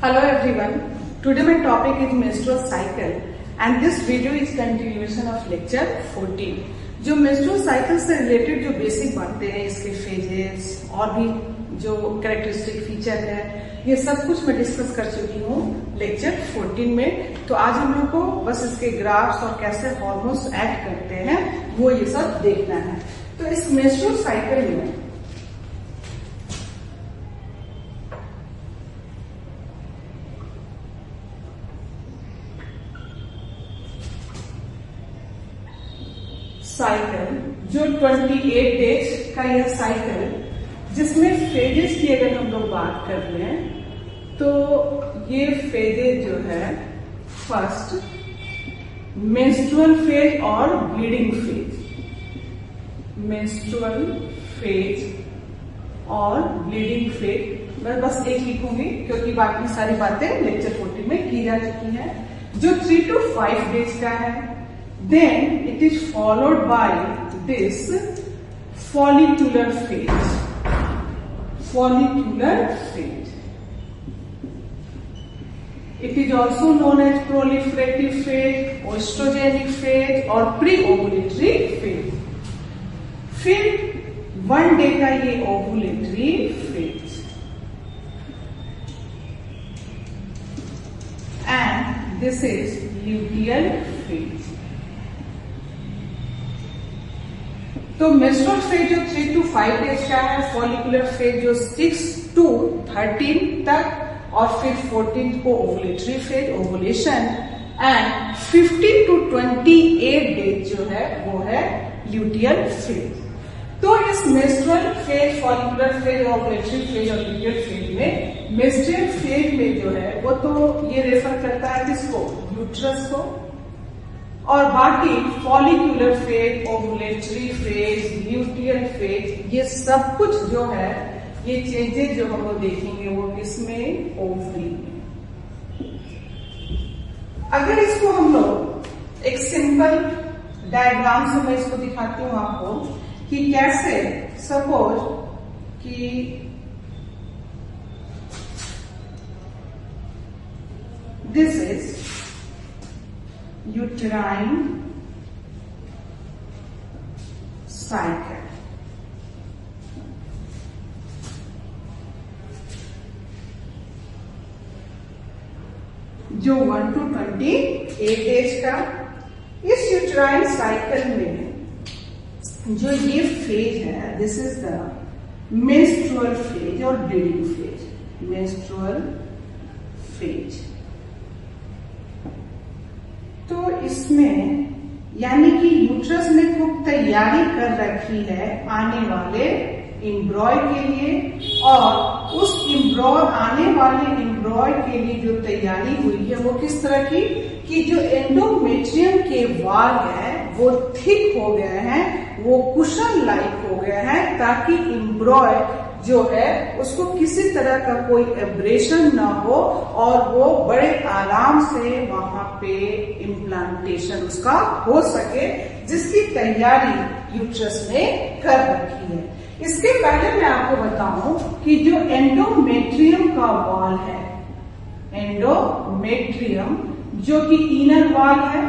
Hello everyone. Today my topic is menstrual cycle and this video is continuation of lecture 14. जो menstrual cycle से related जो basic बातें हैं, इसके phases और भी जो characteristic feature है, ये सब कुछ मैं डिस्कस कर चुकी हूँ लेक्चर 14 में। तो आज हम लोग को बस इसके ग्राफ्स और कैसे हार्मोन्स एक्ट करते हैं वो ये सब देखना है। तो इस मेंस्ट्रुअल साइकिल में साइकिल जो 28 डेज का यह साइकिल, जिसमें फेजेस की अगर हम लोग बात कर लें तो ये फेजेस जो है फर्स्ट मेंस्ट्रुअल फेज और ब्लीडिंग फेज, मेंस्ट्रुअल फेज और ब्लीडिंग फेज। मैं बस एक लिखूंगी क्योंकि बाकी सारी बातें लेक्चर 14 में की जा चुकी है। जो 3 to 5 डेज का है, then it is followed by this follicular phase, follicular phase. It is also known as proliferative phase, oestrogenic phase और pre-ovulatory phase. फिर 1 डे का ये ovulatory phase and this is luteal phase. तो menstrual phase जो 3 to 5 days का है, follicular phase जो 6 to 13 तक और फिर 14 को ovulatory phase, ovulation and 15 to 28 days जो है वो है ल्यूटियल फेज। तो इस menstrual phase, follicular phase, ovulatory phase और ल्यूटियल फेज में मेंस्ट्रुअल फेज में जो है वो तो ये रेफर करता है किसको, यूट्रस को, और बाकी follicular phase, ovulatory phase, luteal phase, ये सब कुछ जो है ये चेंजेस जो हम लोग देखेंगे वो किसमें, ओवरी में। अगर इसको हम लोग एक सिंपल डायग्राम से मैं इसको दिखाती हूं आपको कि कैसे, सपोज कि दिस इज uterine cycle। जो 1 to 28 डेज का, इस यूट्राइन साइकिल में जो ये फेज है, this is the menstrual phase और ब्लीडिंग फेज, मेंस्ट्रुअल फेज। तो इसमें यानी कि यूट्रस ने खूब तैयारी कर रखी है आने वाले एम्ब्रॉय के लिए, और उस एम्ब्रॉय, आने वाले एम्ब्रॉय के लिए जो तैयारी हुई है वो किस तरह की कि जो एंडोमेट्रियम के वाल है वो थिक हो गए हैं, वो कुशन लाइक हो गए हैं, ताकि एम्ब्रॉय जो है उसको किसी तरह का कोई एब्रेशन ना हो और वो बड़े आराम से वहां पे इम्प्लांटेशन उसका हो सके, जिसकी तैयारी यूट्रस ने कर रखी है। इसके पहले मैं आपको बताऊं कि जो एंडोमेट्रियम का वॉल है, एंडोमेट्रियम जो कि इनर वॉल है,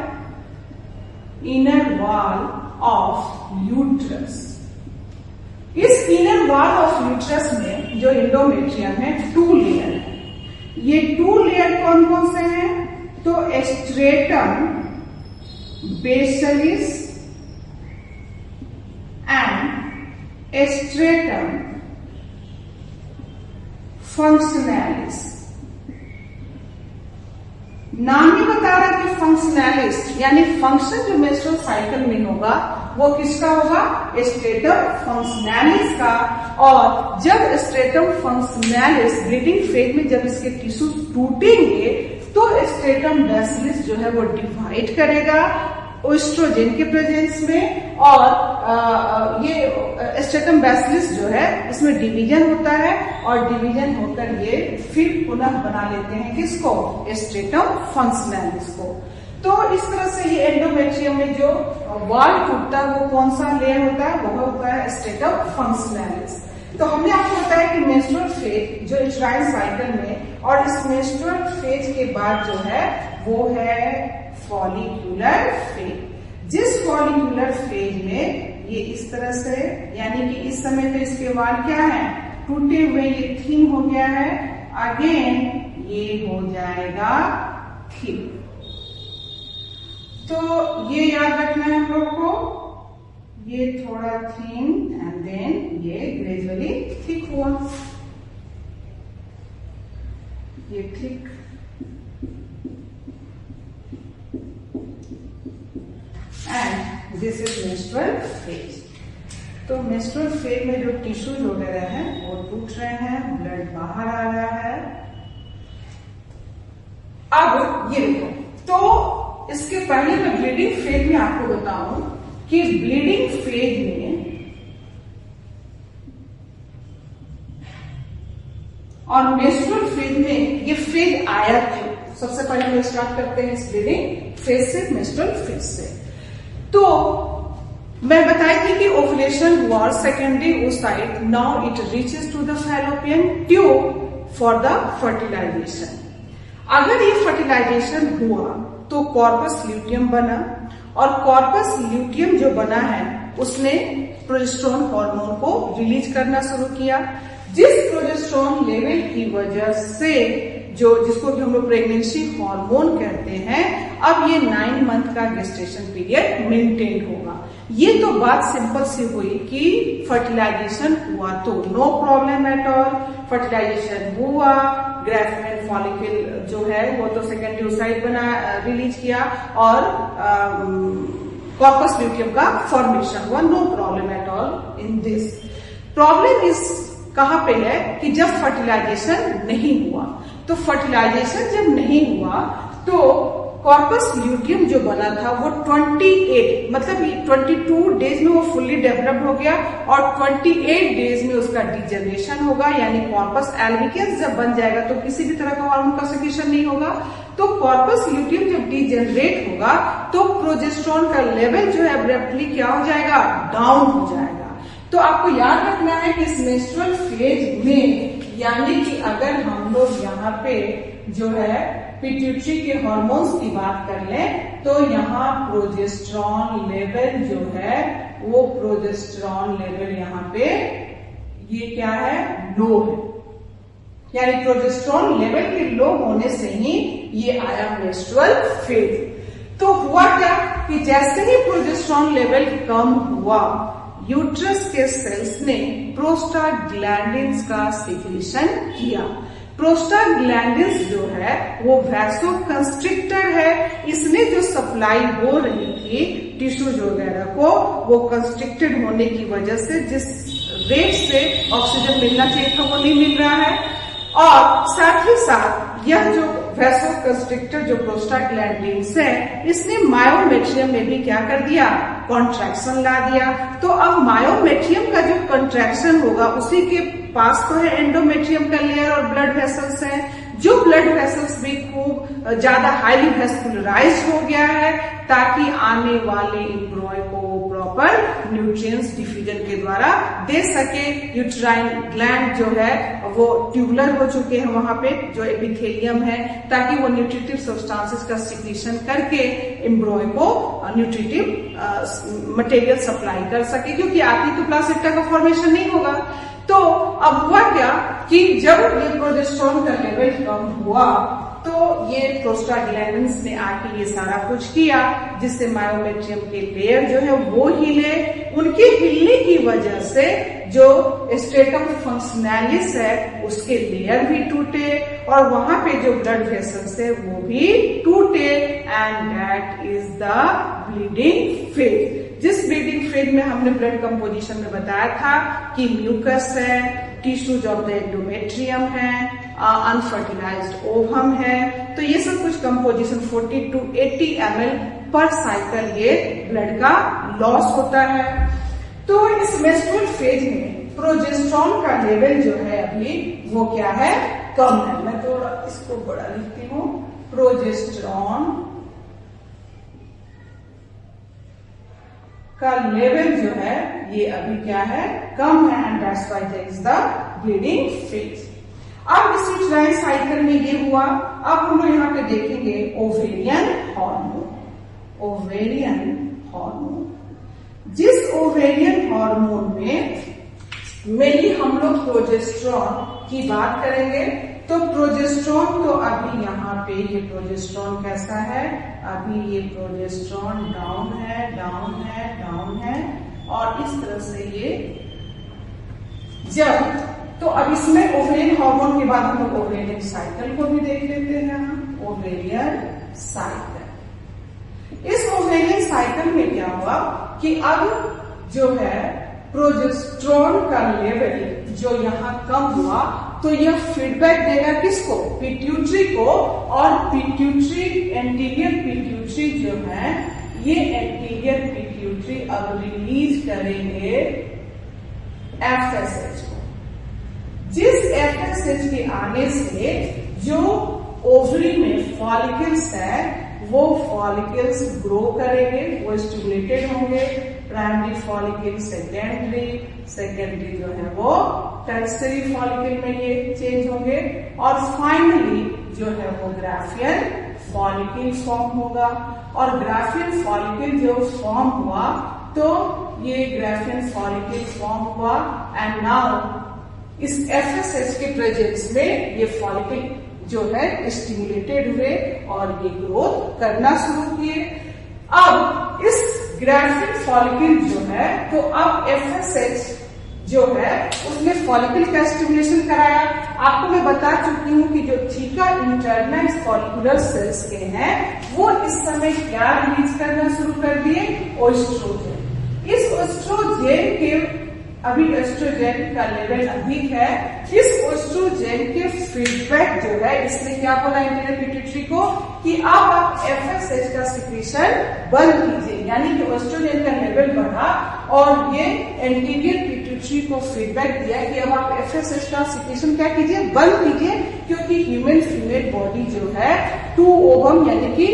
इनर वॉल ऑफ यूट्रस, इस इनर वॉल ऑफ यूट्रस में जो एंडोमेट्रियम है 2 लेयर है। ये 2 लेयर कौन कौन से हैं? तो स्ट्रेटम बेसिलिस एंड स्ट्रेटम फंक्शनैलिस। नाम ही बता रहा है कि फंक्शनैलिस यानी फंक्शन जो मेंस्ट्रुअल साइकिल में होगा वो किसका होगा, स्ट्रेटम फंक्शनैलिस का। और जब स्ट्रेटम फंक्शनैलिस ब्लीडिंग फेज में जब इसके टिश्यू टूटेंगे तो स्ट्रेटम बेसिलिस जो है वो डिवाइड करेगा ओएस्ट्रोजन के प्रेजेंस में, और ये स्ट्रेटम बेसिलिस जो है इसमें डिवीजन होता है और डिवीजन होकर ये फिर पुनः बना लेते हैं किसको, स्ट्रेटम फंक्शनैलिस को। तो इस तरह से ये एंडोमेट्रियम में जो वॉल टूटता है वो कौन सा लेयर होता है, वह होता है स्ट्रेटम फंक्शनैलिस। तो हमने आपको बताया कि मेंस्ट्रुअल फेज जो यूट्राइन साइकिल में, और इस मेंस्ट्रुअल फेज के बाद जो है वो है फॉलिक्यूलर फेज। जिस फॉलिक्यूलर फेज में ये इस तरह से, यानी कि इस समय तो इसके वाल क्या है, टूटे हुए, ये थिन हो गया है, अगेन ये हो जाएगा थिन। तो ये याद रखना है हम लोग को, ये थोड़ा थिन एंड देन ये ग्रेजुअली थिक हुआ, ये thick, and this is menstrual phase. तो मेंस्ट्रुअल फेज में जो टिश्यूज वगैरह हैं वो टूट रहे हैं, ब्लड बाहर आ रहा है। अब ये देखो, तो इसके पहले मैं ब्लीडिंग फेज में आपको बताऊं कि ब्लीडिंग फेज में और मेंस्ट्रुअल फेज में ये फेज आया क्यों। सबसे पहले हम स्टार्ट करते हैं इस ब्लीडिंग फेज से, मेंस्ट्रुअल फेज से। तो मैं बताई थी कि ओव्यूलेशन हुआ, secondary oocyte, now it reaches to the fallopian tube for the fertilization. अगर ये फर्टिलाइजेशन हुआ तो कॉर्पस ल्यूटियम बना, और कॉर्पस ल्यूटियम जो बना है उसने प्रोजेस्टेरोन हार्मोन को रिलीज करना शुरू किया, जिस प्रोजेस्टेरोन लेवल की वजह से जिसको हम लोग प्रेगनेंसी हार्मोन कहते हैं, अब ये 9 मंथ का गेस्टेशन पीरियड मेंटेन होगा। ये तो बात सिंपल सी हुई कि फर्टिलाइजेशन हुआ तो no problem at all, fertilization हुआ, ग्राफ्ट फॉलिकल जो है वो तो सेकेंडरी oocyte बना, रिलीज किया, और कॉर्पस ल्यूटियम का फॉर्मेशन हुआ, no problem at all in this. Problem इस कहां पे है कि जब फर्टिलाइजेशन नहीं हुआ, तो फर्टिलाइजेशन जब नहीं हुआ तो कॉर्पस ल्यूटियम जो बना था वो 28 मतलब 22 डेज में वो फुल्ली डेवलप्ड हो गया, और 28 डेज में उसका डिजेनरेशन होगा, यानी कॉर्पस एल्बिकस जब बन जाएगा तो किसी भी तरह का हार्मोन का सेक्रेशन नहीं होगा। तो कॉर्पस ल्यूटियम जब डिजेनरेट होगा तो प्रोजेस्टेरोन का लेवल जो है अब्रप्टली क्या हो जाएगा, डाउन हो जाएगा। तो आपको याद रखना है कि इस मेंस्ट्रुअल फेज में, यानी कि अगर हम लोग यहाँ पे जो है पिट्यूटरी के हार्मोन्स की बात कर लें तो यहाँ प्रोजेस्टेरोन लेवल जो है वो प्रोजेस्टेरोन लेवल यहाँ पे ये क्या है, लो है, यानी प्रोजेस्टेरोन लेवल के लो होने से ही ये आया मेंस्ट्रुअल फेज। तो हुआ क्या कि जैसे ही प्रोजेस्टेरोन लेवल कम हुआ, यूट्रस के सेल्स ने प्रोस्टाग्लैंडिन्स का सिक्रीशन किया। प्रोस्टाग्लैंडिन्स जो है वो वैसोकंस्ट्रिक्टर है, इसने जो सप्लाई हो रही थी टिश्यूज वगैरह को, वो कंस्ट्रिक्टेड होने की वजह से जिस रेट से ऑक्सीजन मिलना चाहिए था वो नहीं मिल रहा है, और साथ ही साथ यह जो वैसोकंस्ट्रिक्टर जो प्रोस्टाग्लैंडिन्स है, इसने मायोमेट्रियम में भी क्या कर दिया, कॉन्ट्रैक्शन ला दिया। तो अब मायोमेट्रियम का जो कॉन्ट्रैक्शन होगा उसी के पास तो है एंडोमेट्रियम का लेयर और ब्लड वेसल्स हैं, जो ब्लड वेसल्स भी खूब ज्यादा हाईली वेस्कुलराइज्ड हो गया है, ताकि आने वाले एम्ब्रॉय को प्रॉपर न्यूट्रिएंट्स डिफ्यूजन के द्वारा दे सके। यूट्राइन ग्लैंड जो है वो ट्यूबुलर हो चुके हैं वहां पे, जो एपिथेलियम है, ताकि वो न्यूट्रिटिव सब्सटेंसेस का सिक्रीशन करके एम्ब्रॉय को न्यूट्रिटिव मटेरियल सप्लाई कर सके, क्योंकि आती तो प्लासेंटा का फॉर्मेशन नहीं होगा। तो अब हुआ क्या कि जब ये प्रोजेस्टेरोन का लेवल कम हुआ तो ये प्रोस्टाग्लैंडिन्स ने आके ये सारा कुछ किया, जिससे मायोमेट्रियम के लेयर जो है वो हिले। उनके हिलने की वजह से जो स्ट्रेटम फंक्शनैलिस है उसके लेयर भी टूटे, और वहां पे जो ब्लड वेसल्स है वो भी टूटे, and that is the bleeding phase. जिस ब्लीडिंग फेज में हमने ब्लड कंपोजिशन में बताया था कि म्यूकस है, टिश्यूज ऑफ द एंडोमेट्रियम है, अनफर्टिलाइज्ड ओवम है, तो ये सब कुछ कंपोजिशन 40 to 80 ml पर साइकिल ये ब्लड का लॉस होता है। तो इस मेंस्ट्रुअल फेज में प्रोजेस्टेरोन का लेवल जो है अभी वो क्या है, कम है। मैं थोड़ा इसको बड़ा लिखती हूँ, प्रोजेस्टेरोन का लेवल जो है ये अभी क्या है, कम है, and that's why there is the bleeding phase. अब इस यूट्राइन साइकिल में ये हुआ। अब हम लोग यहाँ पे देखेंगे ओवेरियन हार्मोन। ओवेरियन हार्मोन, जिस ओवेरियन हार्मोन में मेनली हम लोग प्रोजेस्टेरॉन की बात करेंगे। तो प्रोजेस्टेरॉन तो अभी यहाँ पे ये प्रोजेस्टेरॉन कैसा है, अभी ये प्रोजेस्टेरॉन डाउन है, डाउन है, डाउन है, और इस तरह से ये जब, तो अब इसमें ओवेरियन हार्मोन के बाद हम लोग ओवेरियन साइकिल को भी देख लेते हैं। ओवेरियन साइकिल, इस ओवेरियन साइकिल में क्या हुआ कि अब जो है प्रोजेस्टेरॉन का लेवल जो यहाँ कम हुआ, तो यह फीडबैक देगा किसको, पिट्यूटरी को, और पिट्यूटरी, एंटीरियर पिट्यूटरी जो है, ये एंटीरियर पिट्यूटरी अब रिलीज करेंगे एफएसएच को। जिस एफएसएच के आने से जो ओवरी में फॉलिकल्स है वो फॉलिकल्स ग्रो करेंगे, वो स्टिमुलेटेड होंगे। प्राइमरी फॉलिकल, सेकेंडरी जो है वो टर्शियरी फॉलिकल में ये चेंज होंगे, और फाइनली जो है वो ग्राफियन फॉलिकल फॉर्म होगा। और ग्राफियन फॉलिकल जो फॉर्म हुआ, तो ये ग्राफियन फॉलिकल फॉर्म हुआ, एंड नाउ इस एफएसएच के प्रेजेंस में ये फॉलिकल जो है स्टिमुलेटेड हुए और ये ग्रोथ करना शुरू किए। अब इस ग्राफियन फॉलिकल जो है, तो अब एफएसएच जो है उसने फॉलिकल का स्टिमुलेशन कराया। आपको मैं बता चुकी हूँ कि जो थीका इंटरनल फॉलिकुलर सेल्स के हैं वो इस समय क्या रिलीज करना शुरू कर दिए, ओएस्ट्रोजेन। इस ओएस्ट्रोजेन के अभी एस्ट्रोजेन का लेवल अधिक है। इस एस्ट्रोजेन के फीडबैक जो है, इसने क्या बोला एंटीरियर पिट्यूटरी को कि अब आप एफएसएच का सिक्रीशन बंद कीजिए, यानी कि एस्ट्रोजेन का लेवल बढ़ा और ये एंटीरियर पिट्यूटरी को फीडबैक दिया कि अब आप एफएसएच का सिक्रीशन क्या कीजिए, बंद कीजिए, क्योंकि ह्यूमन फीमेल बॉडी जो है 2 ओवम, यानी कि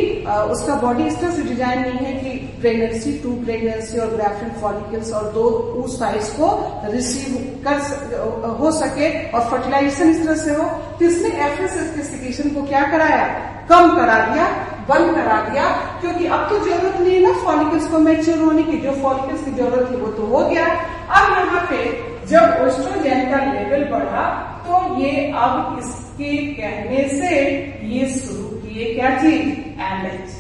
उसका बॉडी इस तरह से डिजाइन नहीं है कि प्रेगनेंसी, 2 प्रेगनेंसी और ग्राफियन फॉलिकल्स और 2 साइज को रिसीव कर हो सके और फर्टिलाइजेशन इस तरह से हो। तो इसने एफएसएच के सिक्रीशन को क्या कराया, कम करा दिया, बंद करा दिया, क्योंकि अब तो जरूरत नहीं है ना फॉलिकल्स को मैच्योर होने की, जो फॉलिकल्स की जरूरत थी वो तो हो गया। अब यहाँ पे जब एस्ट्रोजेन का लेवल बढ़ा तो ये अब इसके कहने से ये शुरू किए क्या चीज, एलएच।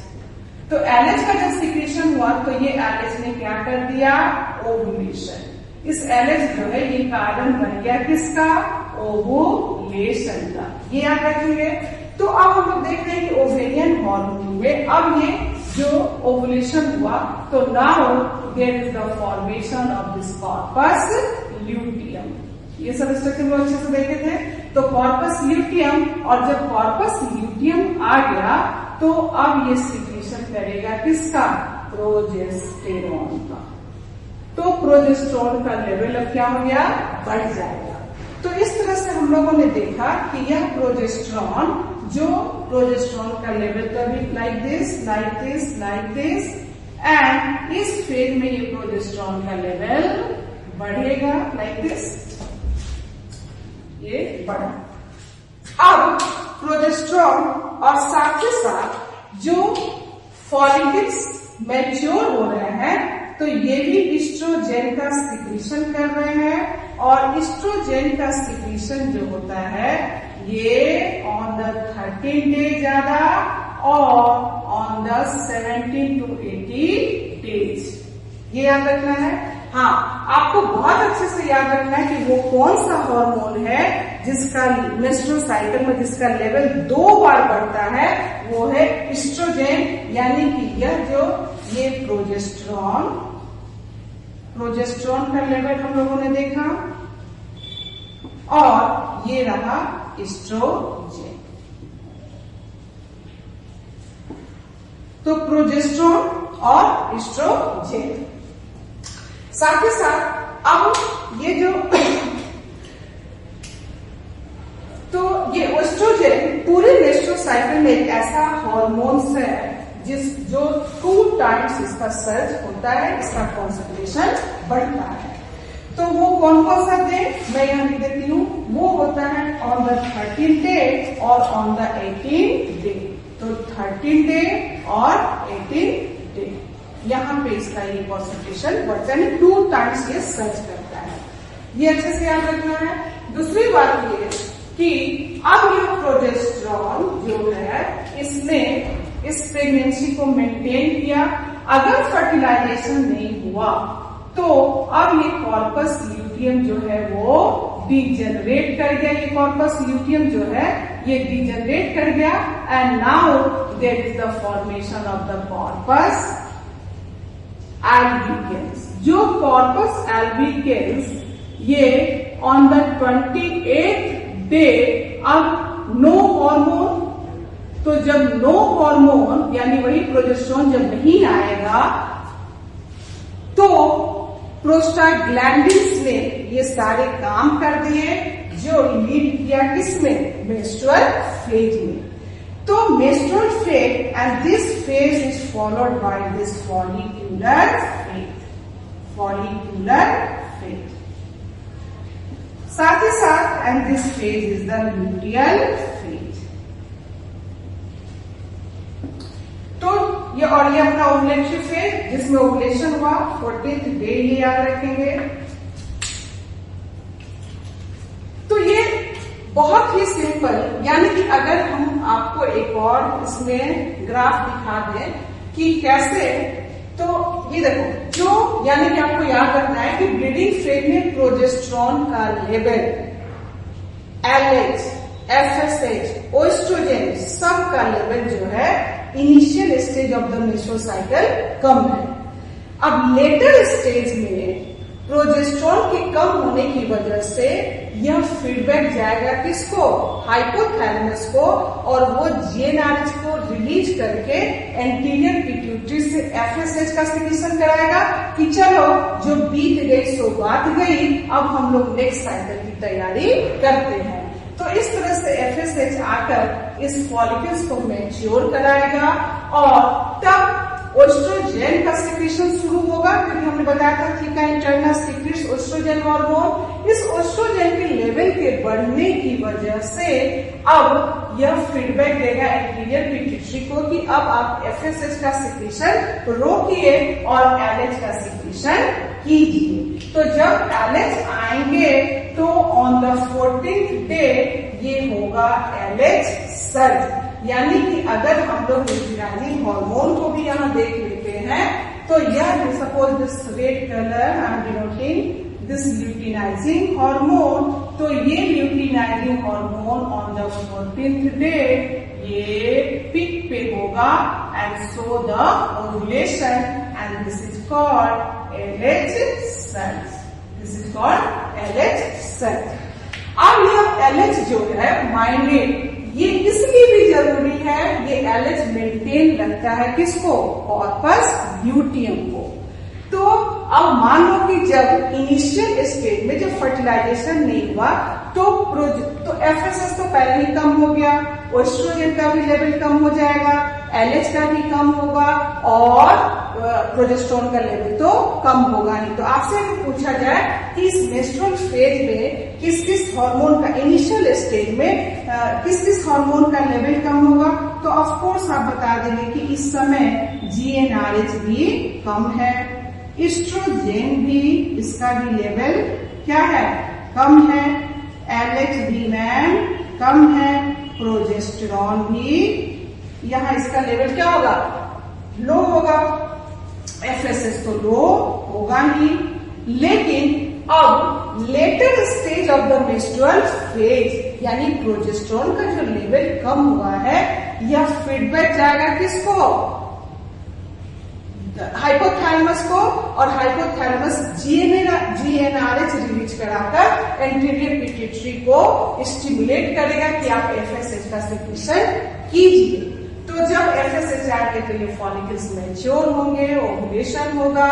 तो एलएच का जब सिक्रीशन हुआ तो ये एलएच ने क्या कर दिया, ओवुलेशन। इस एलएच जो है ये कारण बन गया किसका, ओवुलेशन का, ये याद रखेंगे। तो अब हम लोग देख रहे हैं कि ओवेरियन हार्मोन में अब ये जो ओवुलेशन हुआ, तो now there is the formation of this corpus luteum. ये सब स्ट्रक्चर में अच्छे से देखे थे। तो कॉर्पस ल्यूटियम, और जब कॉर्पस ल्यूटियम आ गया तो अब ये सिक्रीशन करेगा किसका, प्रोजेस्टेरॉन का। तो प्रोजेस्टेरॉन का लेवल अब क्या हो गया, बढ़ जाएगा। तो इस तरह से हम लोगों ने देखा कि यह प्रोजेस्टेरॉन, जो प्रोजेस्टेरॉन का लेवल तभी like this, like this, like this, and इस फेज में ये प्रोजेस्टेरॉन का लेवल बढ़ेगा लाइक दिस, ये बढ़ा। अब प्रोजेस्टेरॉन और साथ ही साथ जो फॉलिकल्स मैच्योर हो रहे हैं, तो ये भी एस्ट्रोजेन का सिक्रीशन कर रहे हैं, और एस्ट्रोजेन का सिक्रीशन जो होता है ये ऑन द 13 डे ज्यादा और ऑन द 17 to 80 डेज, ये याद रखना है। हाँ, आपको बहुत अच्छे से याद रखना है कि वो कौन सा हार्मोन है जिसका मेंस्ट्रुअल साइकिल में जिसका लेवल 2 बार बढ़ता है, वो है एस्ट्रोजेन, यानी कि यह जो ये प्रोजेस्टेरॉन का लेवल हम लोगों ने देखा, और ये रहा एस्ट्रोजेन। तो प्रोजेस्टेरॉन और एस्ट्रोजेन, साथ ही साथ अब ये जो तो ये एस्ट्रोजेन पूरे मेंस्ट्रुअल साइकिल में एक ऐसा हार्मोन्स है जो 2 टाइम्स इसका सर्ज होता है, इसका कॉन्सेंट्रेशन बढ़ता है। तो वो कौन कौन सा डे मैं यहाँ लिख देती हूँ, वो होता है ऑन द 13th डे और ऑन द 18th डे। तो 13th डे और 18th डे यहाँ पे इसका ये कॉन्सेंट्रेशन बढ़ता है, 2 टाइम्स ये सर्च करता है। ये अच्छे से याद रखना है। दूसरी बात ये कि अब यह प्रोजेस्टेरॉन जो है इसने इस प्रेगनेंसी को मेंटेन किया। अगर फर्टिलाइजेशन नहीं हुआ तो अब ये कॉर्पस ल्यूटियम जो है वो डिजेनरेट कर गया। ये कॉर्पस ल्यूटियम जो है ये डिजेनरेट कर गया and now there is the formation of the corpus albicans. जो कॉर्पस एल्बिकेंस ये ऑन द 28th डे अब नो हार्मोन, तो जब नो हार्मोन यानी वही प्रोजेस्टेरॉन जब नहीं आएगा तो प्रोस्टाग्लैंडिन्स ने ये सारे काम कर दिए जो लीड किया किसमें, मेंस्ट्रुअल फेज में। तो menstrual phase and this phase is followed by this follicular phase, follicular phase. साथ ही साथ and this phase is the luteal phase. तो ये और ये अपना ओवुलेटरी फेज जिसमें ओवुलेशन हुआ 14th डे, ये याद रखेंगे। तो ये बहुत ही सिंपल, यानी कि अगर हम आपको एक और इसमें ग्राफ दिखा दें कि कैसे, तो ये देखो जो यानी कि आपको याद रखना है कि ब्लीडिंग फेज में प्रोजेस्टेरॉन का लेवल, एलएच, एफएसएच, ओएस्ट्रोजन सब का लेवल जो है initial stage of the menstrual cycle कम है। अब लेटर स्टेज में प्रोजेस्टेरॉन के कम होने की वजह से यह फीडबैक जाएगा किसको, हाइपोथैलेमस को, और वो जीएनआरएच को रिलीज करके एंटीरियर पिट्यूटरी से एफएसएच का सिक्रीशन कराएगा कि चलो जो बीत गई सो बात गई, अब हम लोग नेक्स्ट साइकिल की तैयारी करते हैं। तो इस तरह से एफएसएच आकर इस फॉलिकल्स को मैच्योर कराएगा और तब ओएस्ट्रोजन का सिक्रीशन शुरू होगा, क्योंकि हमने बताया था थीका इंटरना सीक्रेट्स ओएस्ट्रोजन हार्मोन। इस ओएस्ट्रोजन के लेवल के बढ़ने की वजह से अब यह फीडबैक देगा एंटीरियर पिट्यूटरी को कि अब आप एफएसएच का सिक्रीशन रोकिए और एलएच का सिक्रीशन कीजिए। तो जब एलएच आएंगे तो ऑन द 14th डे ये होगा एलएच सर्ज। यानी कि अगर हम लोग ल्यूटिनाइजिंग हार्मोन को भी यहाँ देख लेते हैं तो यह suppose this red colour I am denoting this luteinizing hormone, तो ये luteinizing hormone on the 14th day ये पीक पे होगा and so the ovulation and this is called LH surge. This is called LH surge. अब यह LH जो है minded, ये इसलिए भी जरूरी है, ये एलएच मेंटेन रखता है किसको, कॉर्पस ल्यूटियम को। तो अब मान लो कि जब इनिशियल स्टेज में जब फर्टिलाइजेशन नहीं हुआ तो एफएसएच तो पहले ही कम हो गया, ओएस्ट्रोजन का भी लेवल कम हो जाएगा, एलएच का भी कम होगा और प्रोजेस्टेरॉन का लेवल तो कम होगा नहीं। तो आपसे पूछा जाए कि इस मेंस्ट्रुअल फेज में किस किस हार्मोन का इनिशियल स्टेज में किस किस हार्मोन का लेवल कम होगा, तो ऑफ कोर्स आप बता देंगे कि इस समय जीएनआरएच भी कम है, एस्ट्रोजन भी इसका भी लेवल क्या है, कम है, एलएच भी मैम कम है, प्रोजेस्टेरॉन भी यहाँ इसका लेवल क्या होगा, लो होगा, एफएसएच तो लो होगा ही। लेकिन अब later stage of the menstrual phase यानी प्रोजेस्टेरॉन का जो लेवल कम हुआ है यह फीडबैक जाएगा किसको, हाइपोथैलेमस को, और हाइपोथैलेमस जीएनआरएच रिलीज कराकर एंटीरियर पिट्यूटरी को स्टिमुलेट करेगा कि आप एफएसएच का सिक्रीशन कीजिए। तो जब एफएसएच आएंगे तो ये फॉलिकल्स मैच्योर होंगे, ओवुलेशन होगा,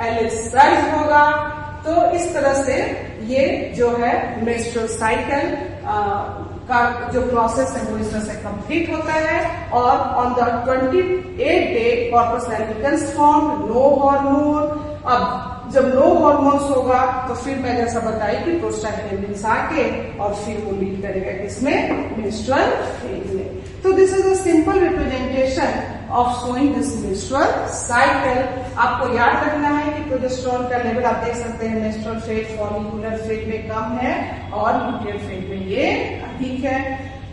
एलएच सर्ज होगा। तो इस तरह से ये जो है मेंस्ट्रुअल साइकिल का जो प्रोसेस है वो इस तरह से कंप्लीट होता है। और on the 28th day corpus लैब्रिकन्स फॉर्म, नो हार्मोन। अब जब नो हार्मोन्स होगा तो फिर मैं जैसा बताई कि प्रोस्टाग्लैंडिन्स आके और फिर वो लीड करेगा किसमें, मेंस्ट्रुअल फेज में। तो this is a simple representation of showing this menstrual cycle. आपको याद रखना है कि प्रोजेस्टेरोन का लेवल आप देख सकते हैं मेंस्ट्रुअल फेज, फॉलिकुलर फेज में कम है और लुटियल फेज में ये अधिक है।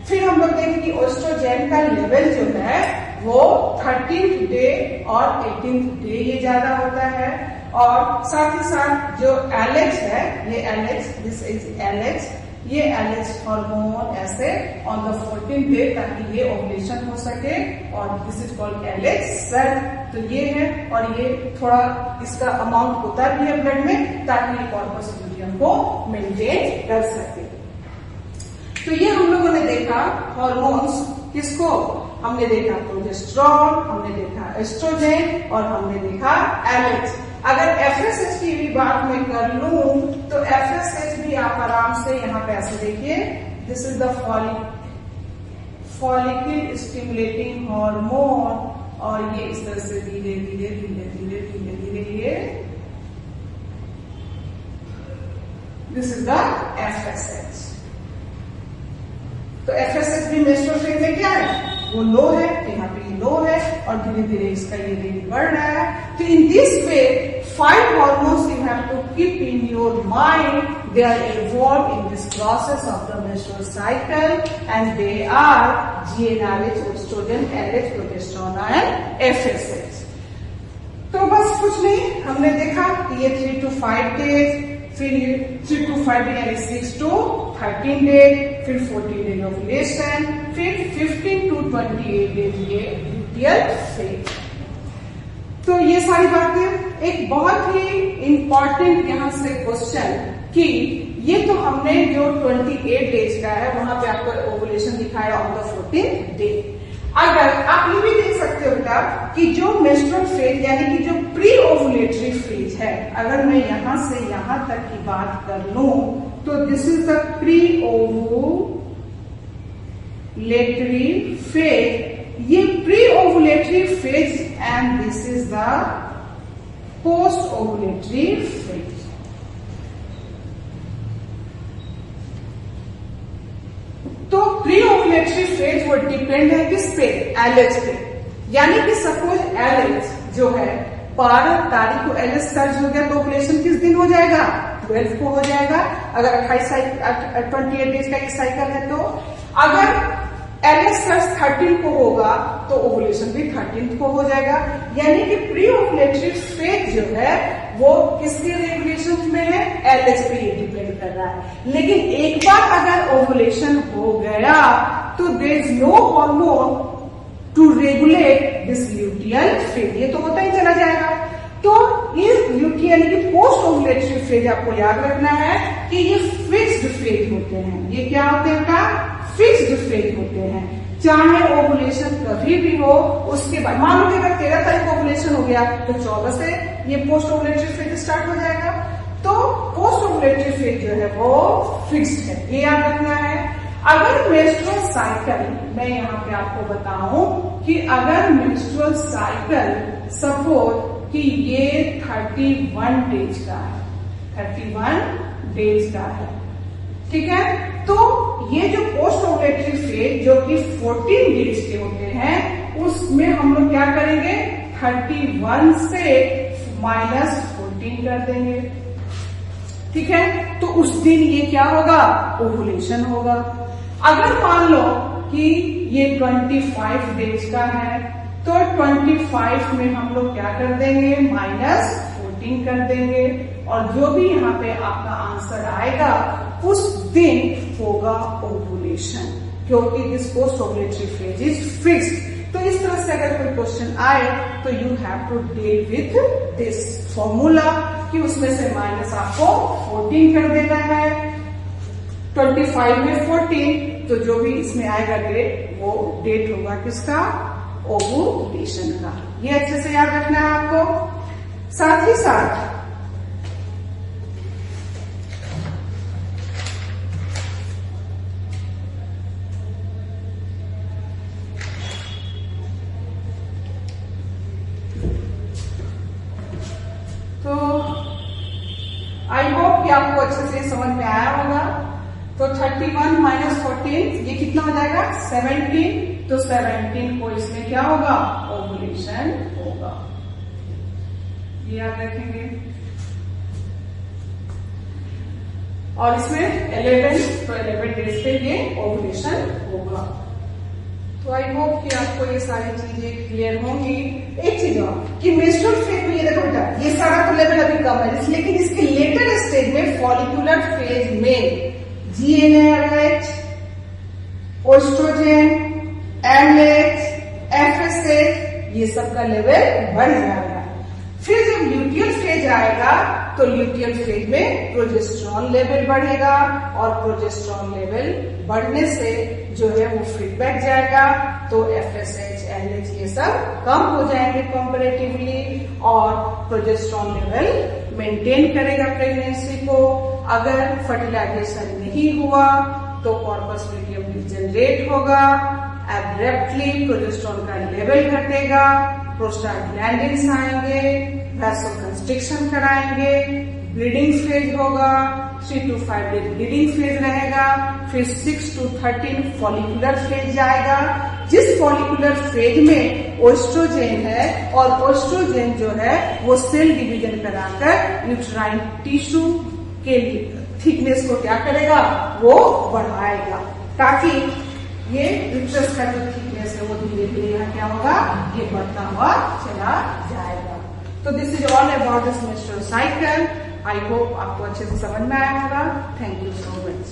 फिर हम लोग देखें कि एस्ट्रोजन का लेवल जो है वो 13th डे और 18th डे ये ज्यादा होता है। और साथ ही साथ जो एलएच है, ये एलएच, दिस इज एलएच, ये एलएच हार्मोन ऐसे ऑन द 14th डे ताकि ये ओवुलेशन हो सके और this is called LH cell. तो ये है और ये थोड़ा इसका अमाउंट होता भी है ब्लड में ताकि ये कॉर्पस लुटियम को मेंटेन कर सके। तो ये हम लोगों ने देखा हार्मोन्स, किसको हमने देखा, प्रोजेस्टेरोन, हमने देखा एस्ट्रोजन और हमने देखा एलएच। अगर एफएसएच की भी बात मैं कर लूं तो एफएसएच भी आप आराम से यहाँ पे ऐसे देखिए, this is the follicle stimulating hormone और ये इस तरह से धीरे धीरे धीरे धीरे धीरे धीरे ये दिस इज द एफएसएच। तो एफएसएच भी मेंस्ट्रुअल फेज में क्या है, वो लो है, यहाँ पे ये लो है और धीरे धीरे इसका ये रेट बढ़ रहा है। तो in this way 5 hormones you have to keep in your mind. They are involved in this process of the menstrual cycle and they are GnRH, estrogen, LH, progesterone and FSH. तो बस कुछ नहीं, हमने देखा कि ये 3 to 5 days, फिर 3 to 5 days यानी 6 to 13 days, फिर 14 days ovulation, फिर 15 to 28 days ये luteal phase। तो ये सारी बातें, एक बहुत ही इंपॉर्टेंट यहाँ से क्वेश्चन कि ये तो हमने जो 28 डेज का है वहां पे आपको ओवुलेशन दिखाया ऑन द 14th डे। अगर आप ये भी देख सकते हो बेटा कि जो मेंस्ट्रुअल फेज यानी कि जो प्री ओवुलेटरी फेज है, अगर मैं यहां से यहां तक की बात कर लूं तो this is the pre ovulatory phase, ये pre ovulatory phase and this is the post ovulatory phase. तो प्री ओवुलेटरी फेज वो डिपेंड है किस पे, एलएच पे। यानी कि सपोज एलएच जो है 12 तारीख को एलएच सर्ज हो गया तो ओवुलेशन किस दिन हो जाएगा, 12 को हो जाएगा। अगर 28 डेज का एक साइकिल है तो अगर एलएच सर्ज 13 को होगा तो ओवुलेशन भी 13 को हो जाएगा। यानी कि प्री ओवुलेटरी फेज जो है वो किसके रेगुलेशन में है, एलएच पे ये डिपेंड कर रहा है। लेकिन एक बार अगर ओवुलेशन हो गया तो there is no hormone to regulate this luteal phase, ये तो होता ही चला जाएगा। तो इस ल्यूटियल की पोस्ट ओवुलेटरी फेज आपको याद रखना है कि ये फिक्स्ड फेज होते हैं। ये क्या होते हैं का, फिक्स्ड फेज होते हैं। चाहे ओवुलेशन कभी भी हो, उसके बाद मान लो कि अगर 13 तारीख को ओवुलेशन हो गया तो 14 से ये पोस्ट ओवुलेटरी फेज स्टार्ट हो जाएगा। तो पोस्ट ओवुलेटरी फेज जो है वो फिक्स्ड है, ये याद रखना है। अगर मेंस्ट्रुअल साइकिल, मैं यहाँ पे आपको बताऊं कि अगर मेंस्ट्रुअल साइकिल सपोज कि ये 31 डेज का है, 31 डेज का है, ठीक है। तो ये जो पोस्ट ओवुलेटरी फेज जो कि 14 डेज के होते हैं उसमें हम लोग क्या करेंगे, 31 से -14 कर देंगे, ठीक है। तो उस दिन ये क्या होगा, ओवुलेशन होगा। अगर मान लो कि ये 25 डेज का है तो 25 में हम लोग क्या कर देंगे, -14 कर देंगे और जो भी यहाँ पे आपका आंसर आएगा उस दिन होगा ओवुलेशन, क्योंकि this post ovulatory phase is fixed. तो इस तरह से अगर कोई क्वेश्चन आए तो you have to deal with this formula कि उसमें से माइनस आपको 14 कर देना है, 25 में 14, तो जो भी इसमें आएगा डेट वो डेट होगा किसका, ओवुलेशन का। ये अच्छे से याद रखना है आपको। साथ ही साथ 31 माइनस 14 ये कितना हो जाएगा 17। तो 17 को इसमें क्या होगा ओवुलेशन होगा, ये याद रखेंगे। और इसमें 11 तो 11 डेज पे ये ओवुलेशन होगा। तो आई होप कि आपको ये सारी चीजें क्लियर होंगी। एक चीज और कि मेंस्ट्रुअल फेज में ये देखो बेटा ये सारा तो लेवल अभी कम है, लेकिन इसके लेटर स्टेज में फॉलिकुलर फेज में GnRH, ओस्ट्रोजन, एमएच, FSH ये सब का लेवल बढ़ जाएगा। फिर जब ल्यूटियल फेज आएगा तो ल्यूटियल फेज में प्रोजेस्टेरॉन लेवल बढ़ेगा और प्रोजेस्टेरॉन लेवल बढ़ने से जो है वो फीडबैक जाएगा, तो FSH, LH ये सब कम हो जाएंगे कंपैरेटिवली और प्रोजेस्टेरॉन लेवल मेंटेन करेगा प्रेगनेंसी को। अगर फर्टिलाइजेशन नहीं हुआ तो कॉर्पस लुटियम जनरेट होगा, एब्रप्टली प्रोजेस्टेरॉन का लेवल घटेगा, प्रोस्टाग्लैंडिन्स आएंगे, वैसोकंस्ट्रिक्शन कराएंगे, ब्लीडिंग फेज होगा, 3 to 5 डेज ब्लीडिंग फेज रहेगा, फिर 6 to 13 फॉलिकुलर फेज जाएगा, जिस फॉलिकुलर फेज में ओस्ट्रोजेन है और ओस्ट्रोजेन जो है वो सेल डिवीजन कराकर यूट्राइन टिश्यू के थिकनेस को क्या करेगा वो बढ़ाएगा, ताकि ये यूट्रस का जो थिकनेस है वो धीरे धीरे यहाँ क्या होगा ये बढ़ता हुआ चला जाएगा। तो this is all about this menstrual cycle. I hope आपको अच्छे से समझ में आया होगा। Thank you so much.